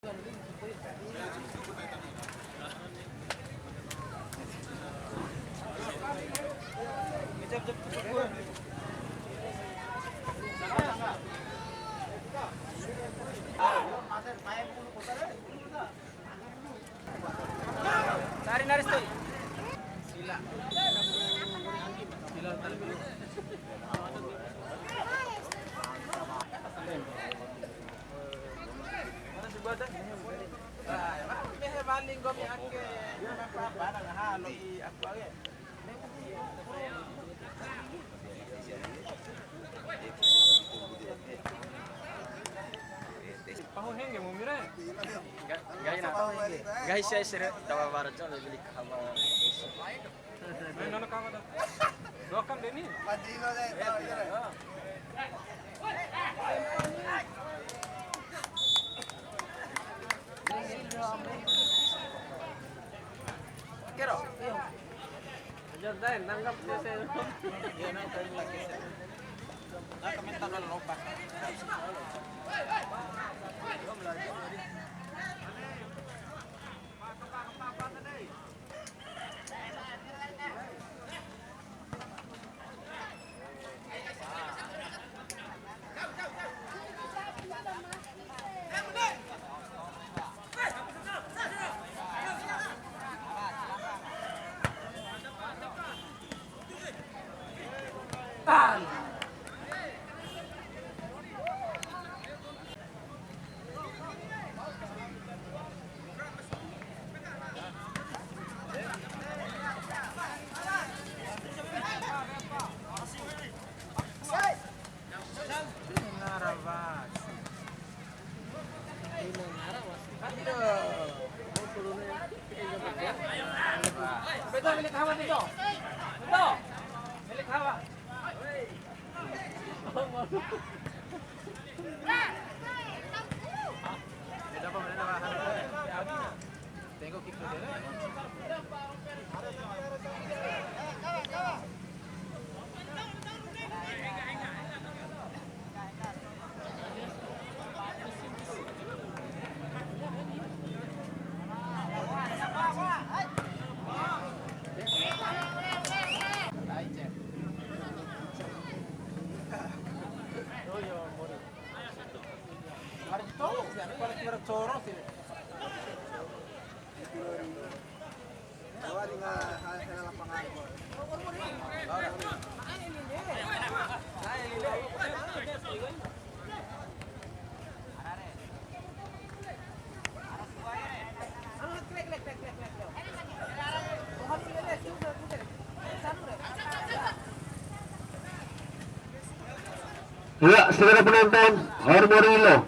Cari naris tuh. Sila. Sila talaga. Mana si Bada? Baling kami ake. Parang halo I ako age. Pahuheng yang mumira. Gaya na. Guys, saya sir tawa barat sa bili ka ba. Ano ka ba? Dokam din ni. Padilo na ito. Kero. Jordan, nanggap dia saya. Dia nak tahu lagi saya. Nak komentar kalau lupa. Betul milik hawa itu. Betul. Milik hawa. Tengok kita dia. Ya, saudara penonton, Harmorilo.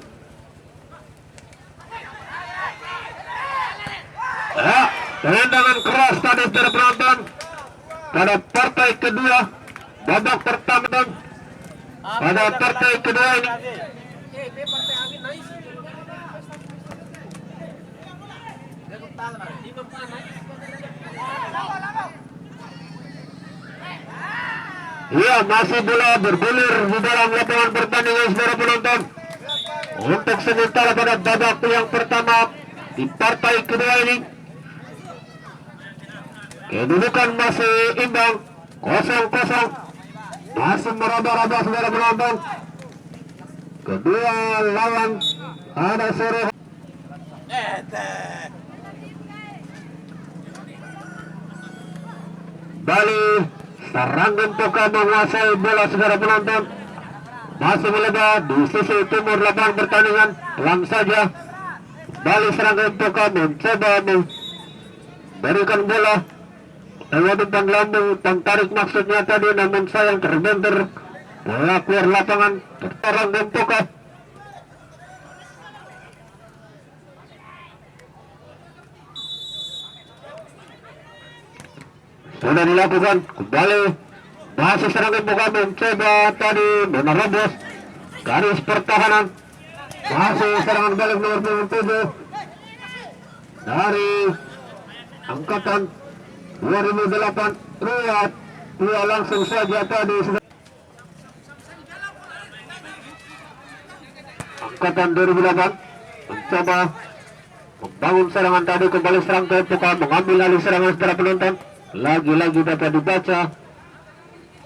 Ya, tendangan keras tadi saudara penonton pada partai kedua babak pertama dan pada partai kedua ini. Ya, masih bola bergulir di dalam lapangan pertandingan saudara penonton. Untuk sementara pada babak yang pertama di partai kedua ini, kedudukan masih imbang 0-0. Masih meraba-raba saudara penonton. Kedua lawan ada sore. Bali serangan Toka menguasai bola saudara penonton. Masih melebar di sisi timur lapangan pertandingan. Pelan saja Bali serangan Toka mencoba memberikan bola lewat umpan lambung, tarik maksudnya tadi, namun sayang terbentur bola keluar lapangan. Tertarang dan Toka. Sudah dilakukan kembali. Masih serangan Toka mencoba tadi menerobos garis pertahanan. Masih serangan balik nomor 27 dari angkatan 2008 Riyad. Dia langsung saja tadi angkatan 2008 mencoba membangun serangan tadi, kembali serang ke Poka, mengambil alih serangan saudara penonton. Lagi-lagi dapat dibaca.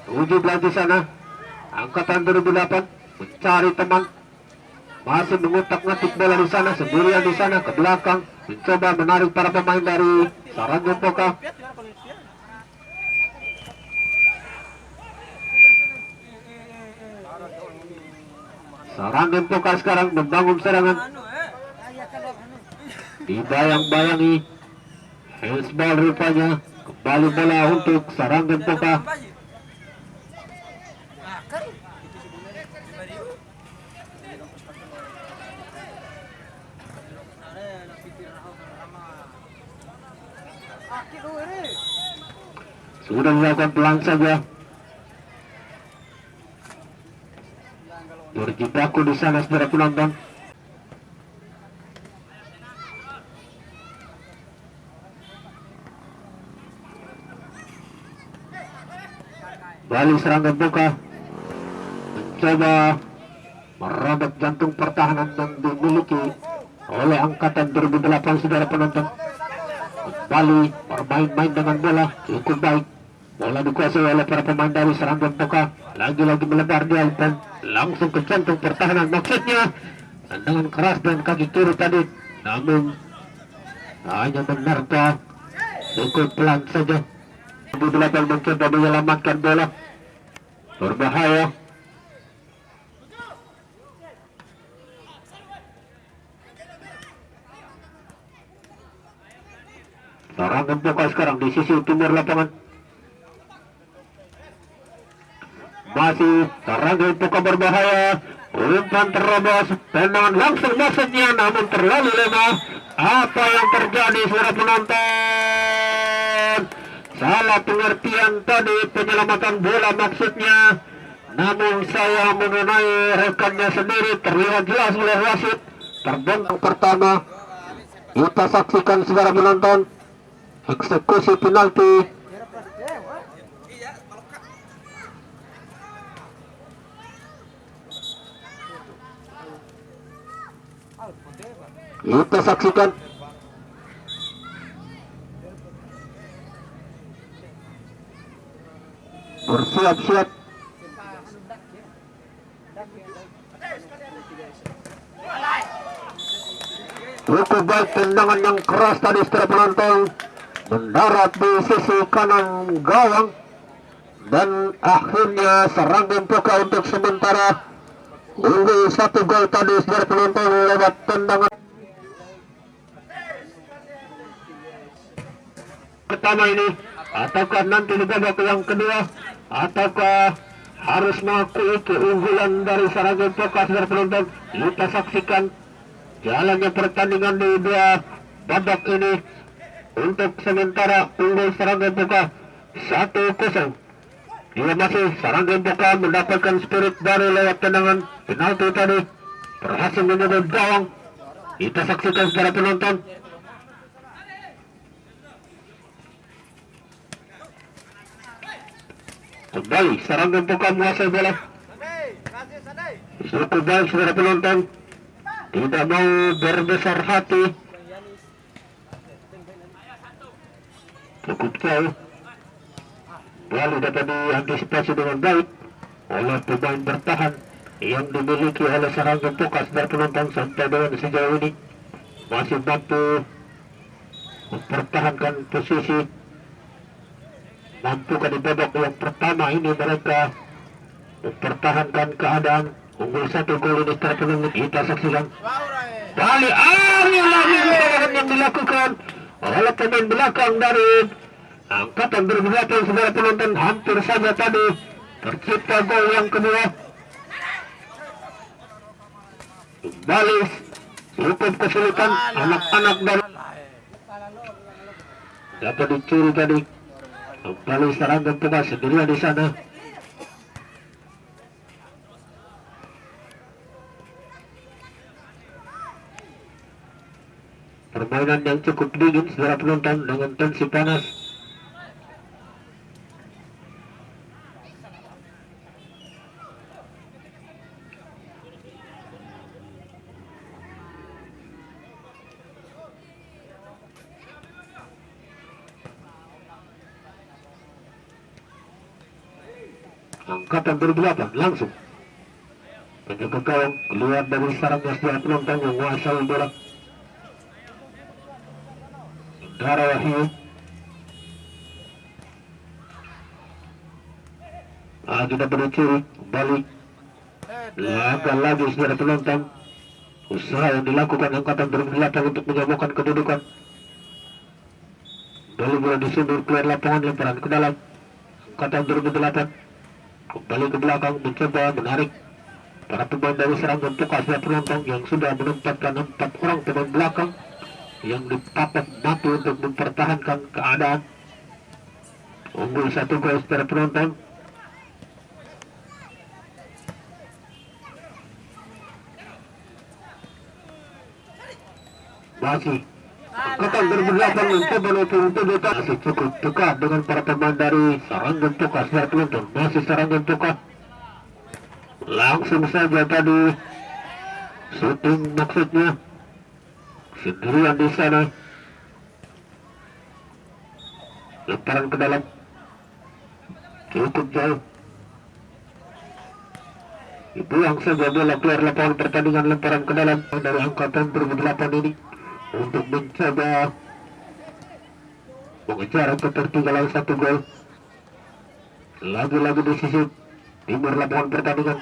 Wujud lagi sana. Angkatan 2008 mencari teman. Masih mengutak-ngatik bola di sana, sendirian di sana ke belakang, mencoba menarik para pemain dari Sarangga Poka. Sarangga Poka sekarang membangun serangan. Dibayang-bayangi handsball rupanya. Kembali bola untuk Sarangga Poka. Sudah dilakukan pelan saja. Berjibaku di sana saudara penonton. Balik Sarangga Poka mencoba merobek jantung pertahanan yang dimiliki oleh angkatan 2008 saudara penonton. Kembali bermain-main dengan bola cukup baik. Bola dikuasai oleh para pemain dari Sarangga Poka. Lagi-lagi melebar di alpen, langsung ke jantung pertahanan. Maksudnya tendangan keras dan kaki kiri tadi, namun hanya menerpa cukup pelan saja. 2008 mencoba menyelamatkan bola. Berbahaya. Sarangga Poka sekarang di sisi timur lapangan. Masih Sarangga Poka berbahaya. Umpan terobos, tendangan langsung maksudnya, namun terlalu lemah. Apa yang terjadi saudara penonton? Salah pengertian tadi, penyelamatan bola maksudnya. Namun saya mengenai rekannya sendiri, terlihat jelas oleh wasit. Terbentang pertama. Kita saksikan saudara penonton. Eksekusi penalti. Kita saksikan. Bersiap-siap. Cukup baik tendangan yang keras tadi saudara penonton. Mendarat di sisi kanan gawang. Dan akhirnya Sarangga Poka untuk sementara unggul 1 gol tadi saudara penonton lewat tendangan pertama ini. Ataukah nanti di babak yang kedua, ataukah harus mengakui keunggulan dari Sarangga Poka saudara penonton. Kita saksikan jalannya pertandingan di dua babak ini. Untuk sementara unggul Sarangga Poka 1-0. Ia masih Sarangga Poka mendapatkan spirit baru lewat tendangan penalti tadi, berhasil menyebut gawang. Kita saksikan secara penonton. Kembali Sarangga Poka menguasai bola. Cukup baik saudara penonton, tidak mau berbesar hati. Cukup jauh. Lalu dapat diantisipasi dengan baik oleh pemain bertahan yang dimiliki oleh Sarangga Poka saudara penonton. Sampai dengan sejauh ini masih mampu mempertahankan posisi. Mampukah di babak yang pertama ini mereka mempertahankan keadaan unggul 1 gol ini secara penuh. Kita saksikan kali lagi yang dilakukan oleh pemain belakang dari angkatan 2008 saudara penonton. Hampir saja tadi tercipta gol yang kedua. Kembali cukup kesulitan anak-anak dari dapat dicuri tadi. Kembali Sarangga Poka sendirian di sana. Permainan yang cukup dingin saudara penonton dengan tensi panas. angkatan 2008 langsung penjaga gawang keluar dari sarangnya setelah penonton yang menguasai bola. Dara Wahyu tidak bercuri balik lagi saudara penonton. Usaha yang dilakukan angkatan 2008 untuk menyamakan kedudukan. Bola disundur keluar lapangan, lemparan ke dalam. Angkatan 2008 kembali ke belakang mencoba menarik para pemain dari serangan Tukas dan penonton yang sudah menempatkan 4 orang pemain belakang yang dipapak mati untuk mempertahankan keadaan. Unggul 1 gol para penonton. Masih angkatan 2008 mencoba untuk masih cukup dekat dengan para pemain dari serangan Tukas dan penonton. Masih serangan Tukas. Langsung saja tadi shooting maksudnya sendirian di sana. Lemparan ke dalam cukup jauh. Dibuang saja bola keluar lapangan pertandingan. Lemparan ke dalam dari angkatan 2008 ini untuk mencoba mengejar ketertinggalan 1 gol. Lagi-lagi di sisi timur lapangan pertandingan.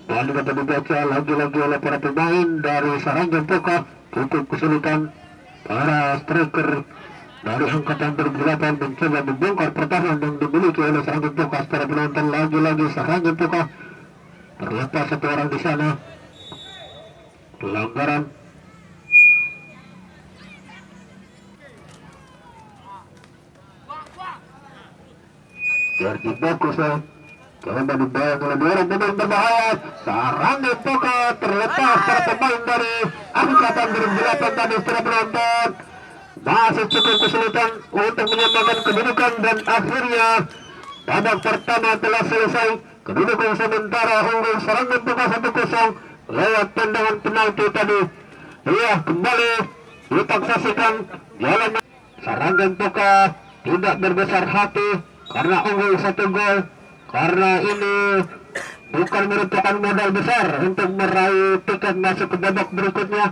Bola dapat dibaca lagi-lagi oleh para pemain dari Sarangan Tukas. Cukup kesulitan para striker dari angkatan 2008 mencoba membongkar pertahanan yang dimiliki oleh Sarangan Tukas. Para penonton lagi-lagi Sarangan Tukas terlepas 1 orang di sana. Pelanggaran. Jadi bagus ya. Coba dibayang oleh 2 orang pemain berbahaya. Sarangan Tukas terlepas para pemain dari angkatan 2008 tadi setelah penonton. Masih cukup kesulitan untuk menyamakan kedudukan dan akhirnya babak pertama telah selesai. Kedudukan sementara unggul Sarangan Tukas 1-0 lewat tendangan penalti tadi. Iya, kembali kita saksikan jalan Sarangan Tukas tidak berbesar hati karena unggul 1 gol. Karena ini bukan merupakan modal besar untuk meraih tiket masuk ke babak berikutnya.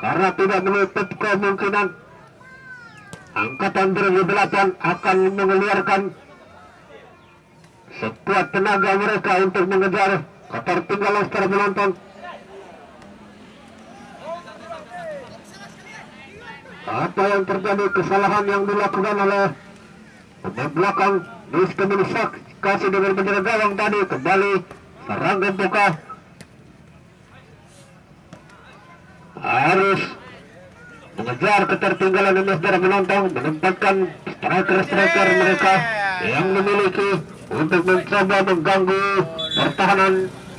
Karena tidak menutup kemungkinan angkatan 2008 akan mengeluarkan sekuat tenaga mereka untuk mengejar ketertinggalan secara penonton. Apa yang terjadi, kesalahan yang dilakukan oleh pemain belakang diskomunikasi kasih dengan penjaga gawang tadi. Kembali Sarangan Tukas harus mengejar ketertinggalan ini secara penonton, menempatkan striker mereka yang memiliki untuk mencoba mengganggu pertahanan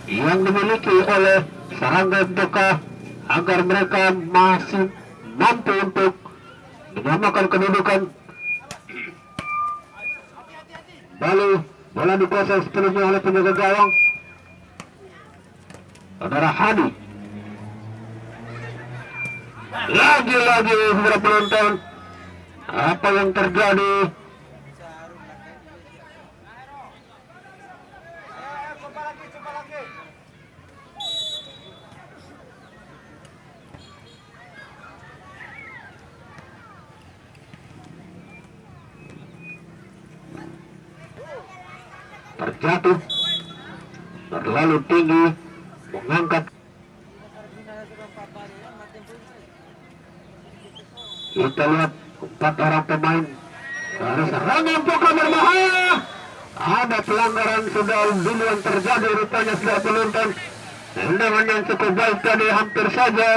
yang dimiliki oleh Sarangan Tukas agar mereka masih mampu untuk menyamakan kedudukan. Lalu bola dikuasai sepenuhnya oleh penjaga gawang saudara Hadi. Lagi-lagi saudara penonton, apa yang terjadi? Terjatuh terlalu tinggi, mengangkat. Kita lihat 4 orang pemain dari Sarangan Tukas berbahaya. Ada pelanggaran sudah duluan terjadi rupanya sudah penonton. Tendangan yang cukup baik tadi hampir saja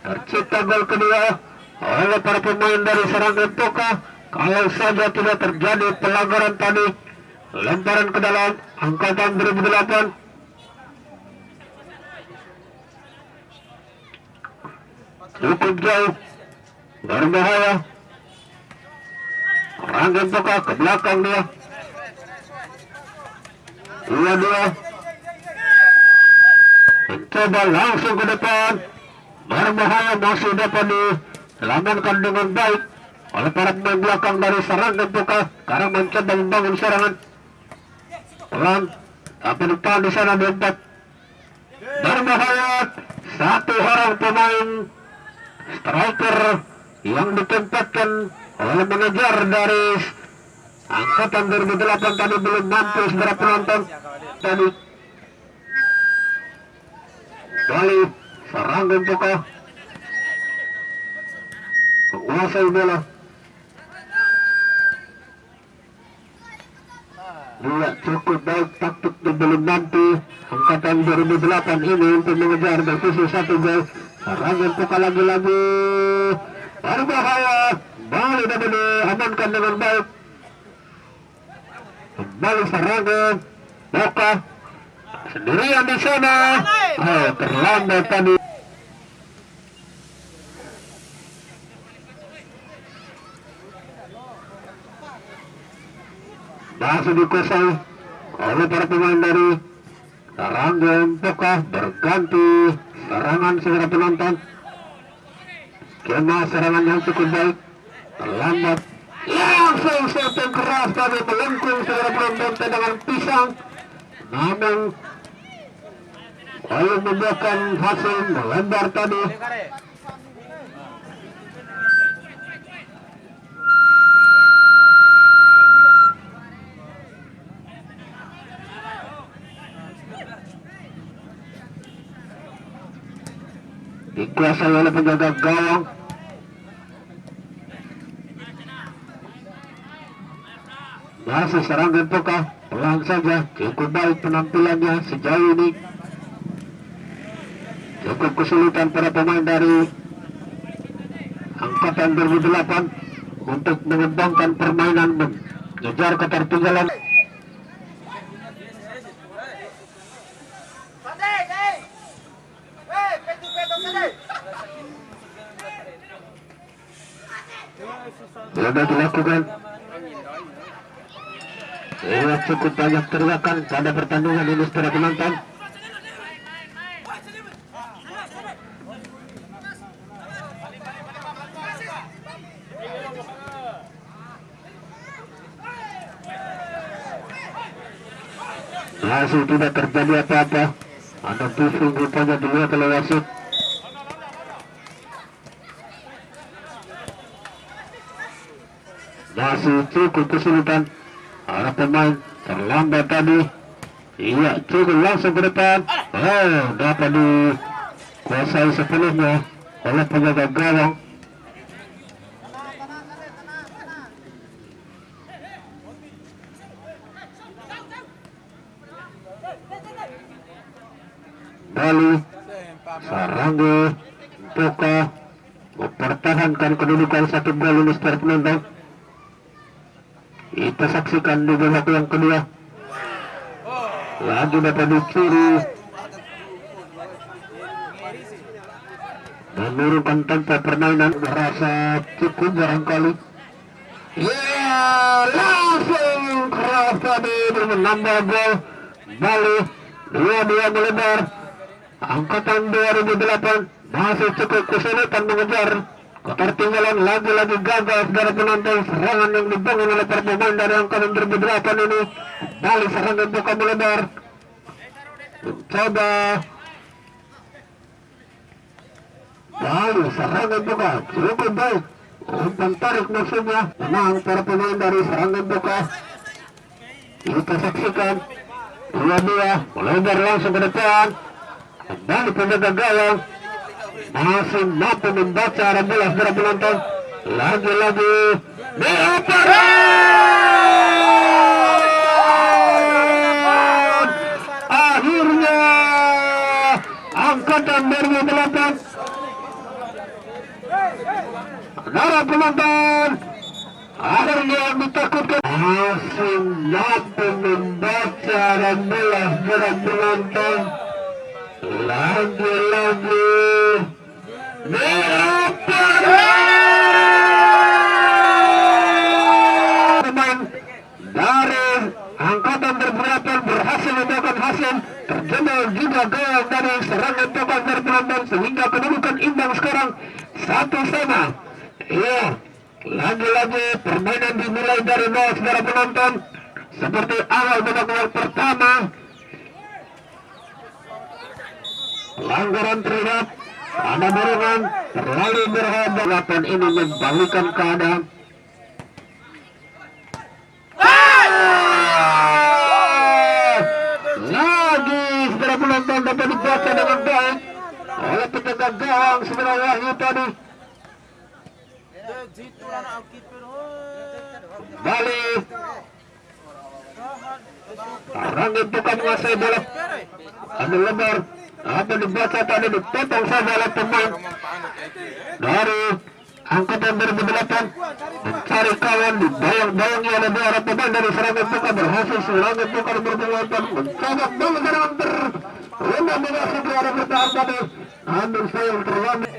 tercipta gol kedua oleh para pemain dari Sarangan Tukas. Kalau saja tidak terjadi pelanggaran tadi. Lemparan ke dalam angkatan 2008. Cukup jauh, berbahaya. Sarangan Tukas ke belakang dia. 2-2. Mencoba langsung ke depan. Berbahaya, masih dapat diselamatkan dengan baik oleh para pemain belakang dari Sarangan Tukas. Sekarang mencoba membangun serangan. pelan, tapi depan di sana diempat. Berbahaya, satu orang pemain striker yang ditempatkan oleh manajer dari angkatan 2008 tadi belum mampu segera penonton tadi. Bali serang Gempoko menguasai bola. Dia cukup baik taktik dan belum mampu angkatan 2008 ini untuk mengejar dan khusus satu gol. Serang Gempoko lagi-lagi berbahaya. Bali dapat diamankan dengan baik. Kembali serangan Boka sendirian di sana. Terlambat tadi. Masih dikuasai oleh para pemain dari Saranggon Boka. Berganti serangan segera penonton. Skema serangan yang cukup baik. Terlambat. Langsung shot yang keras tadi melengkung segera penonton tendangan pisang. Namun belum membuahkan hasil, melebar tadi. Dikuasai oleh penjaga gawang. Masih serangan Boka, pelan saja, cukup baik penampilannya sejauh ini. Cukup kesulitan para pemain dari angkatan 2008 untuk mengembangkan permainan mengejar ketertinggalan. Sudah dilakukan. Cukup banyak teriakan pada pertandingan ini para penonton. Masih tidak terjadi apa-apa. Ada pusing rupanya dilihat oleh wasit. Masih cukup kesulitan. Para pemain terlambat tadi. Iya, cukup langsung ke depan. Dapat dikuasai sepenuhnya oleh penjaga gawang. Bali Saranggo Boka mempertahankan kedudukan satu gol ini para penonton. Kita saksikan di babak yang kedua. Lagi dapat dicuri. Menurunkan tempo permainan. Merasa cukup barangkali. Langsung keras tadi menambah gol. Bali 2-2 melebar. Angkatan 2008 masih cukup kesulitan mengejar ketertinggalan. Lagi-lagi gagal dari penonton. Serangan yang dibangun oleh para pemain dari angkatan 2008 ini. Bali serangan Boka melebar. Coba Bali serangan Boka cukup baik. Umpan tarik maksudnya. Menang para pemain dari serangan Boka. Kita saksikan 2-2 melebar langsung ke depan. Kembali penjaga gawang masih mampu membaca arah bola para penonton. Lagi-lagi akhirnya angkatan 2008 para penonton akhirnya ditakutkan masih mampu membaca arah bola para penonton. Lagi-lagi pemain dari angkatan 2008 berhasil membuahkan hasil. Terjebak juga gawang dari serangan Boka dari penonton sehingga kedudukan imbang sekarang 1-1. Iya, lagi-lagi permainan dimulai dari nol saudara penonton. seperti awal babak yang pertama. Pelanggaran terlihat, ada dorongan terlalu berhadapan ini membalikkan keadaan. Lagi segera penonton dapat dibaca dengan baik oleh penjaga gawang sebenarnya Wahyu tadi. Balik Rangin bukan menguasai bola, ambil lebar, apa dibaca tadi dipotong saja oleh pemain dari angkatan 2008 mencari kawan dibayang-bayangi oleh dua pemain dari Serangan Buka berhasil. Serangan Buka berpengaruh mencoba bola serangan rendah mengasih ke arah bertahan tadi, ambil sayang terlambat.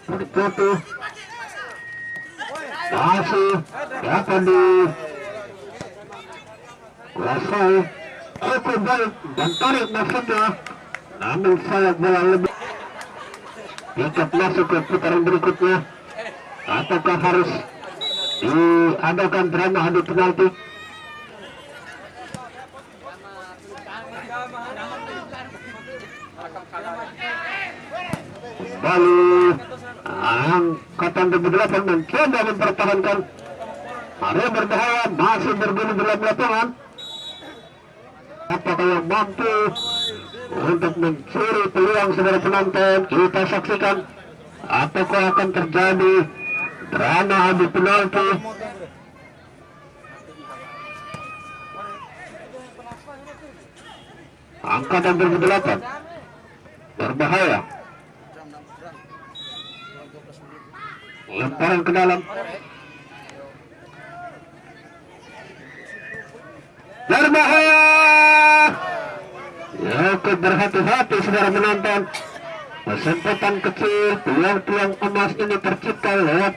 Dipotong masih dapat dikuasai cukup baik dan tarik maksudnya, namun sayang bola lebih ikat masuk ke putaran berikutnya. Ataukah harus diadakan drama adu penalti? Kembali angkatan 2008 mencoba mempertahankan, area berbahaya masih bergulir dalam lapangan. Apakah yang mampu untuk mencuri peluang saudara penonton? Kita saksikan apakah akan terjadi drama adu penalti. Angkatan 2008 berbahaya, lemparan ke dalam, berbahaya. Ya, berhati-hati saudara menonton. Kesempatan kecil, peluang-peluang emas ini tercipta lewat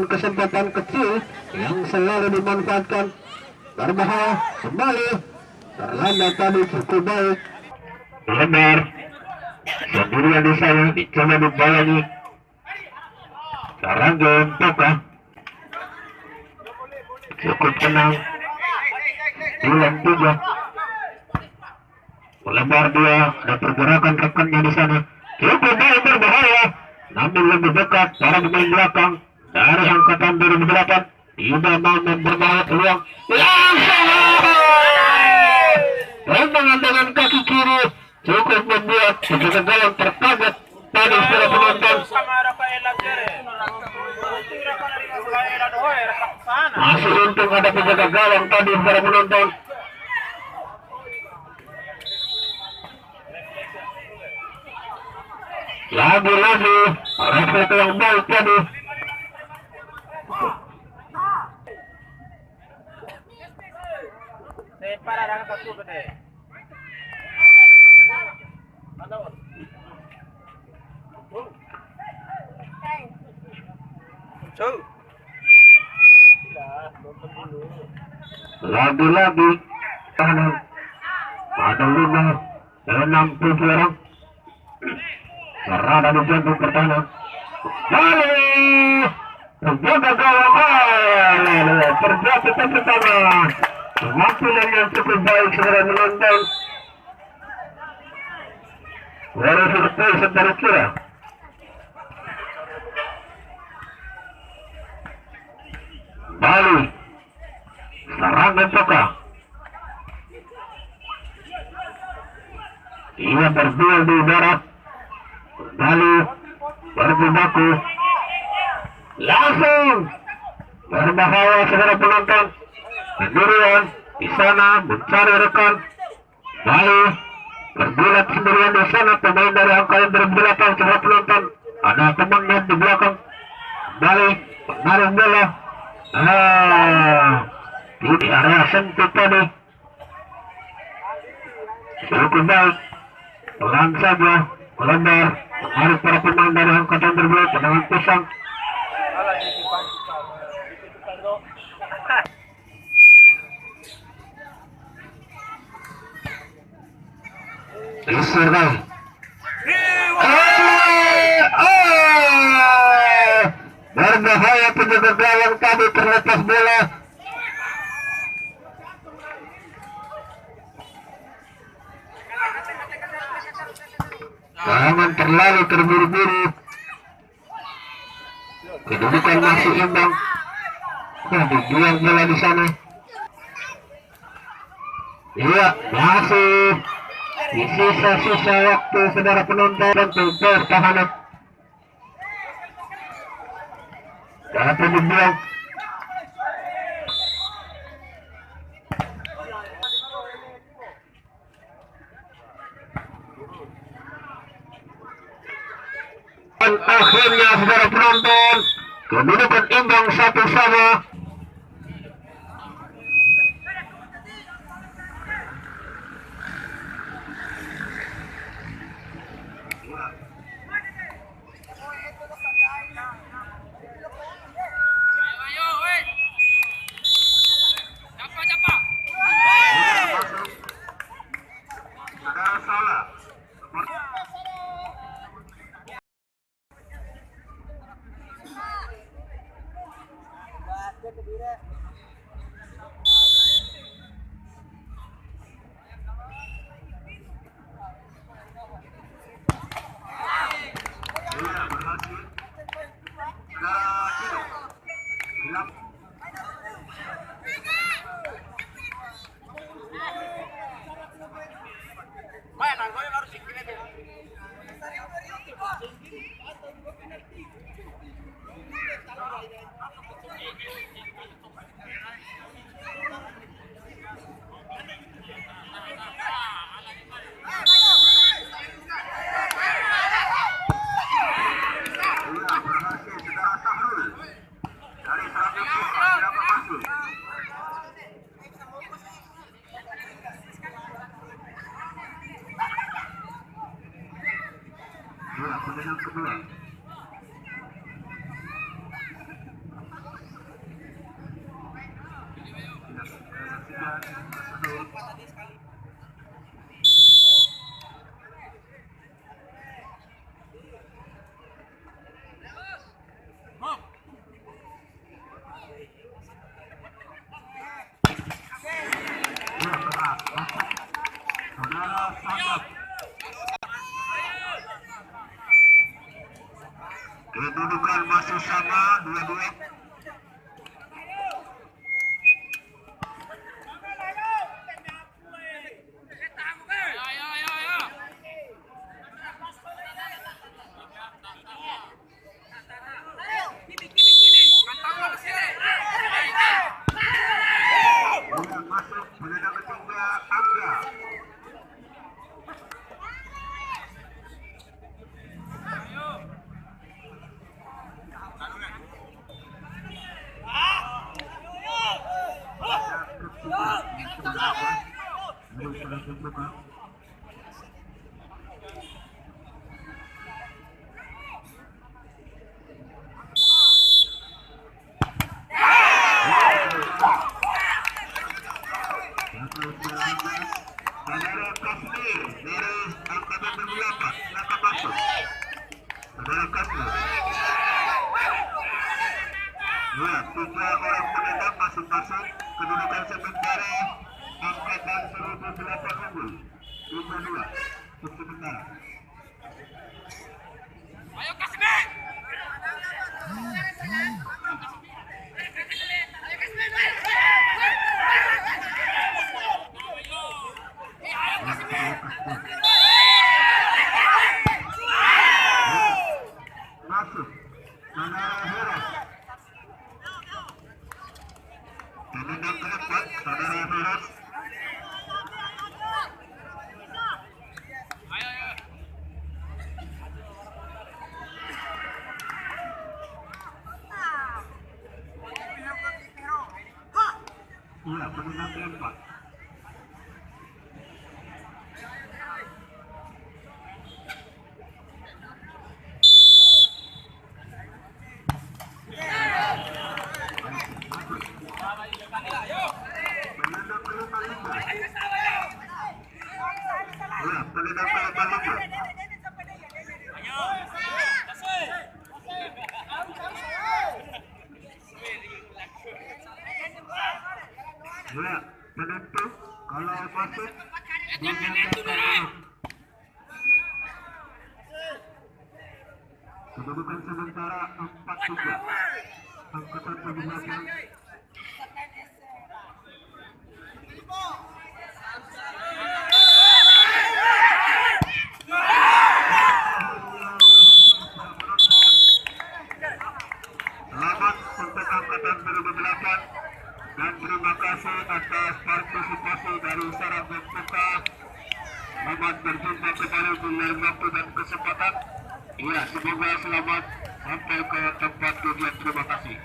kesempatan kecil yang selalu dimanfaatkan. Berbahaya kembali, terlambat tadi cukup baik. Lebar sendirian di sana, dicoba dibayangi Saranggon Toka, cukup tenang, bulan 3 melebar dia, ada pergerakan rekannya di sana, cukup baik, berbahaya, namun lebih dekat para pemain belakang dari angkatan 2008 tidak mau memperbanyak peluang. Tendangan dengan kaki kiri cukup membuat penjaga gawang terkaget tadi setelah penonton. Masih untung ada penjaga gawang tadi para penonton. Lagi-lagi refleks yang baik tadi. Lagi-lagi ada 5-6 orang berada di jantung pertahanan. Lalu penjaga gawang terjadi pertama. Penampilan yang cukup baik saudara menonton. Baru selesai sebentar kira. Bali Serangan Toka, ia berduel di udara. Bali berjibaku, langsung berbahaya saudara penonton. Sendirian di sana mencari rekan. Bali bergulat sendirian di sana, pemain dari angkatan 2008 saudara penonton. Ada temannya di belakang. Bali menarik bola. Di area sempit tadi. Cukup baik, pelan saja melebar menarik para pemain dari angkatan 2008 dengan pisang. Isir Jaya penjaga gawang tadi terlepas bola. Jangan terlalu terburu-buru. Kedudukan masih imbang. Dibuang bola di sana. Iya, masih di sisa-sisa waktu saudara penonton untuk pertahanan. Dapat dibuang. Dan akhirnya saudara penonton, kedudukan imbang 1-1. Kedudukan masih sama 2-2. Masuk penendang ketiga Angga. Saudara Kasmir dari angkatan 28 silakan masuk. Saudara Kasmir. Ya, 3 orang penendang masing-masing. Kedudukan sementara angkatan 1008 unggul 3-2 untuk sementara. Ayo Kasmir. Masuk saudara Heros. Penendang keempat saudara Heros. Iya, penendang keempat. Ya, penentu kalau masuk kedudukan sementara 4-3 angkatan 17. Selamat untuk angkatan 2008 dan terima kasih atas partisipasi dari Sarang Bentuka. Selamat berjumpa kembali di lain waktu dan kesempatan. Iya, semoga selamat sampai ke tempat tujuan. Terima kasih.